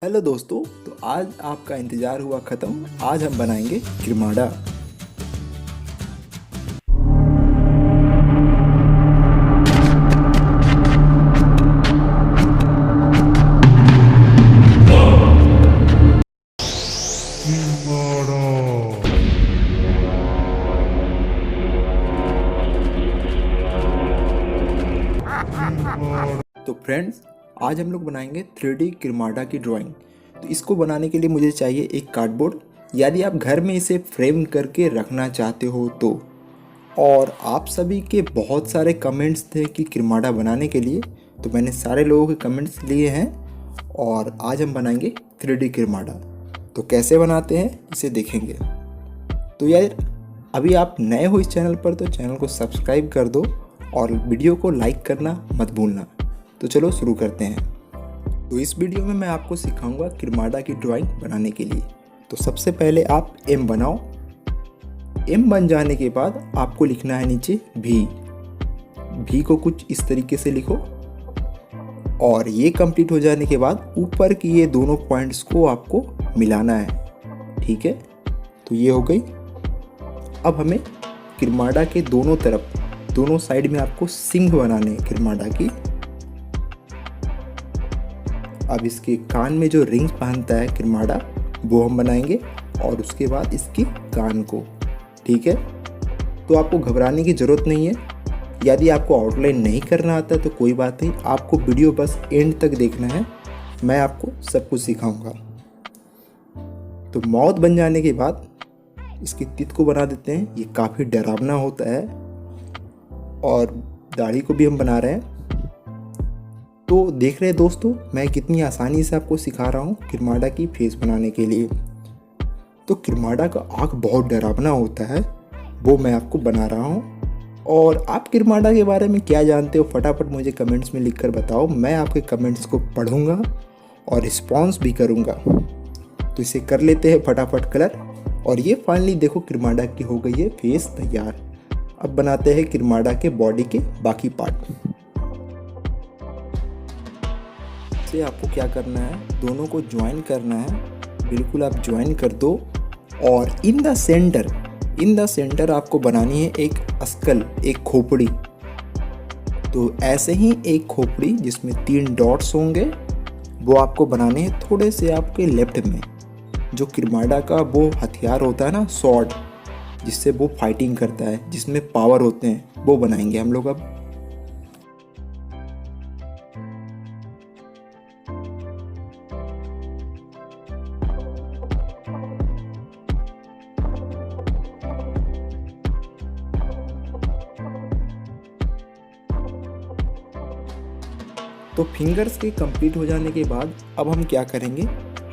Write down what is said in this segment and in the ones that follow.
Hello दोस्तों। तो आज आपका इंतज़ार हुआ ख़त्म। आज हम बनाएंगे किरमाड़ा। तो फ्रेंड्स, आज हम लोग बनाएंगे 3D किरमाड़ा की ड्राइंग। तो इसको बनाने के लिए मुझे चाहिए एक कार्डबोर्ड। यदि आप घर में इसे फ्रेम करके रखना चाहते हो तो। और आप सभी के बहुत सारे कमेंट्स थे कि किरमाड़ा बनाने के लिए, तो मैंने सारे लोगों के कमेंट्स लिए हैं और आज हम बनाएंगे 3D किरमाड़ा। तो कैसे बनाते हैं इसे देखेंगे। तो यार, अभी आप नए हो इस चैनल पर तो चैनल को सब्सक्राइब कर दो और वीडियो को लाइक करना मत भूलना। तो चलो शुरू करते हैं। तो इस वीडियो में मैं आपको सिखाऊंगा किरमाड़ा की ड्राइंग बनाने के लिए। तो सबसे पहले आप एम बनाओ। एम बन जाने के बाद आपको लिखना है नीचे भी को कुछ इस तरीके से लिखो। और ये कंप्लीट हो जाने के बाद ऊपर की ये दोनों पॉइंट्स को आपको मिलाना है। ठीक है, तो ये हो गई। अब हमें किरमाड़ा के दोनों तरफ, दोनों साइड में आपको सिंग बनाने हैं किरमाड़ा की। अब इसके कान में जो रिंग्स पहनता है किरमाड़ा, वो हम बनाएंगे और उसके बाद इसके कान को। ठीक है, तो आपको घबराने की ज़रूरत नहीं है। यदि आपको आउटलाइन नहीं करना आता तो कोई बात नहीं, आपको वीडियो बस एंड तक देखना है। मैं आपको सब कुछ सिखाऊंगा। तो माउथ बन जाने के बाद इसकी तित को बना देते हैं। ये काफ़ी डरावना होता है। और दाढ़ी को भी हम बना रहे हैं। तो देख रहे हैं दोस्तों, मैं कितनी आसानी से आपको सिखा रहा हूँ किरमाड़ा की फेस बनाने के लिए। तो किरमाड़ा का आँख बहुत डरावना होता है, वो मैं आपको बना रहा हूँ। और आप किरमाड़ा के बारे में क्या जानते हो, फटाफट मुझे कमेंट्स में लिखकर बताओ। मैं आपके कमेंट्स को पढ़ूँगा और रिस्पॉन्स भी करूँगा। तो इसे कर लेते हैं फटाफट कलर। और ये फाइनली देखो किरमाड़ा की हो गई है फेस तैयार। अब बनाते हैं किरमाड़ा के बॉडी के बाकी पार्ट। से आपको क्या करना है, दोनों को ज्वाइन करना है। बिल्कुल आप ज्वाइन कर दो। और इन द सेंटर आपको बनानी है एक अस्कल, एक खोपड़ी। तो ऐसे ही एक खोपड़ी जिसमें 3 डॉट्स होंगे, वो आपको बनाने हैं थोड़े से आपके लेफ्ट में। जो किरमाड़ा का वो हथियार होता है ना, स्वॉर्ड, जिससे वो फाइटिंग करता है, जिसमें पावर होते हैं, वो बनाएंगे हम लोग अब। तो फिंगर्स के कंप्लीट हो जाने के बाद अब हम क्या करेंगे,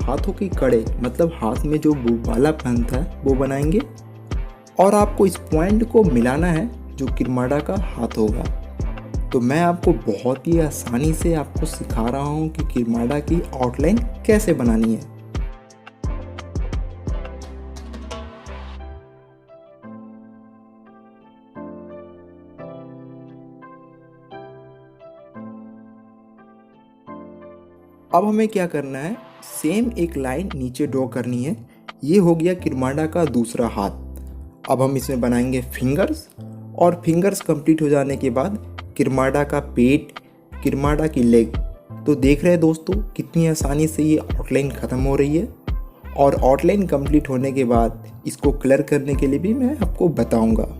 हाथों की कड़े, मतलब हाथ में जो बाला पहनता है वो बनाएंगे। और आपको इस पॉइंट को मिलाना है जो किरमाड़ा का हाथ होगा। तो मैं आपको बहुत ही आसानी से आपको सिखा रहा हूँ कि किरमाड़ा की आउटलाइन कैसे बनानी है। अब हमें क्या करना है, सेम एक लाइन नीचे ड्रॉ करनी है। ये हो गया किरमाड़ा का दूसरा हाथ। अब हम इसमें बनाएंगे फिंगर्स। और फिंगर्स कंप्लीट हो जाने के बाद किरमाड़ा का पेट, किरमाड़ा की लेग। तो देख रहे हैं दोस्तों कितनी आसानी से ये आउटलाइन ख़त्म हो रही है। और आउटलाइन कंप्लीट होने के बाद इसको कलर करने के लिए भी मैं आपको बताऊंगा।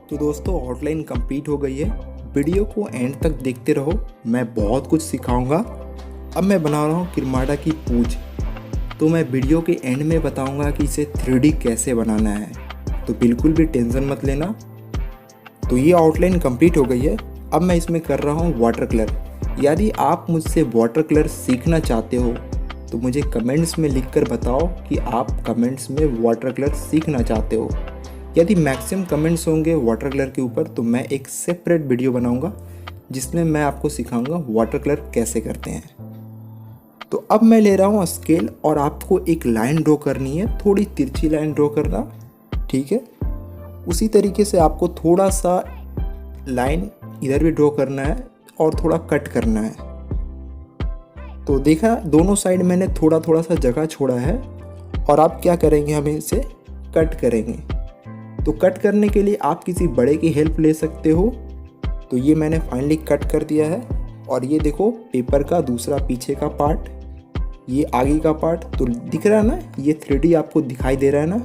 तो दोस्तों आउटलाइन कंप्लीट हो गई है। वीडियो को एंड तक देखते रहो, मैं बहुत कुछ सिखाऊंगा। अब मैं बना रहा हूँ किरमाड़ा की पूंछ। तो मैं वीडियो के एंड में बताऊंगा कि इसे 3D कैसे बनाना है। तो बिल्कुल भी टेंशन मत लेना। तो ये आउटलाइन कंप्लीट हो गई है। अब मैं इसमें कर रहा हूँ वाटर कलर। यदि आप मुझसे वाटर कलर सीखना चाहते हो तो मुझे कमेंट्स में लिखकर बताओ कि आप कमेंट्स में वाटर कलर सीखना चाहते हो। यदि मैक्सिमम कमेंट्स होंगे वाटर कलर के ऊपर तो मैं एक सेपरेट वीडियो बनाऊंगा जिसमें मैं आपको सिखाऊंगा वाटर कलर कैसे करते हैं। तो अब मैं ले रहा हूँ स्केल और आपको एक लाइन ड्रॉ करनी है, थोड़ी तिरछी लाइन ड्रॉ करना, ठीक है। उसी तरीके से आपको थोड़ा सा लाइन इधर भी ड्रॉ करना है और थोड़ा कट करना है। तो देखा, दोनों साइड मैंने थोड़ा थोड़ा सा जगह छोड़ा है और आप क्या करेंगे, हमें इसे कट करेंगे। तो कट करने के लिए आप किसी बड़े की हेल्प ले सकते हो। तो ये मैंने फाइनली कट कर दिया है और ये देखो पेपर का दूसरा पीछे का पार्ट, ये आगे का पार्ट तो दिख रहा है ना, ये 3D आपको दिखाई दे रहा है ना।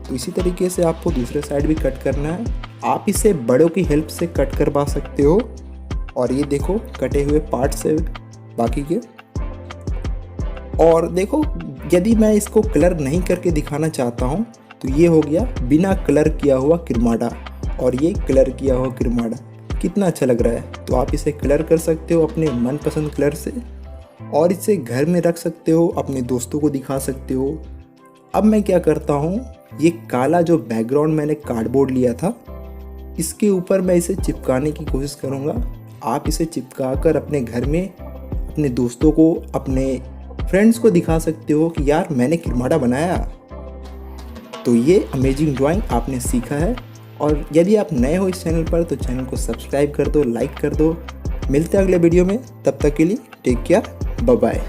तो इसी तरीके से आपको दूसरे साइड भी कट करना है। आप इसे बड़ों की हेल्प से कट करवा सकते हो। और ये देखो कटे हुए पार्ट से बाकी के। और देखो, यदि मैं इसको कलर नहीं करके दिखाना चाहता हूँ तो ये हो गया बिना कलर किया हुआ किरमाडा, और ये कलर किया हुआ किरमाडा। कितना अच्छा लग रहा है। तो आप इसे कलर कर सकते हो अपने मनपसंद कलर से और इसे घर में रख सकते हो, अपने दोस्तों को दिखा सकते हो। अब मैं क्या करता हूँ, ये काला जो बैकग्राउंड मैंने कार्डबोर्ड लिया था, इसके ऊपर मैं इसे चिपकाने की कोशिश करूँगा। आप इसे चिपका कर अपने घर में अपने दोस्तों को, अपने फ्रेंड्स को दिखा सकते हो कि यार मैंने किरमाडा बनाया। तो ये अमेजिंग ड्राइंग आपने सीखा है। और यदि आप नए हो इस चैनल पर तो चैनल को सब्सक्राइब कर दो, लाइक कर दो। मिलते हैं अगले वीडियो में, तब तक के लिए टेक केयर, बाय बाय।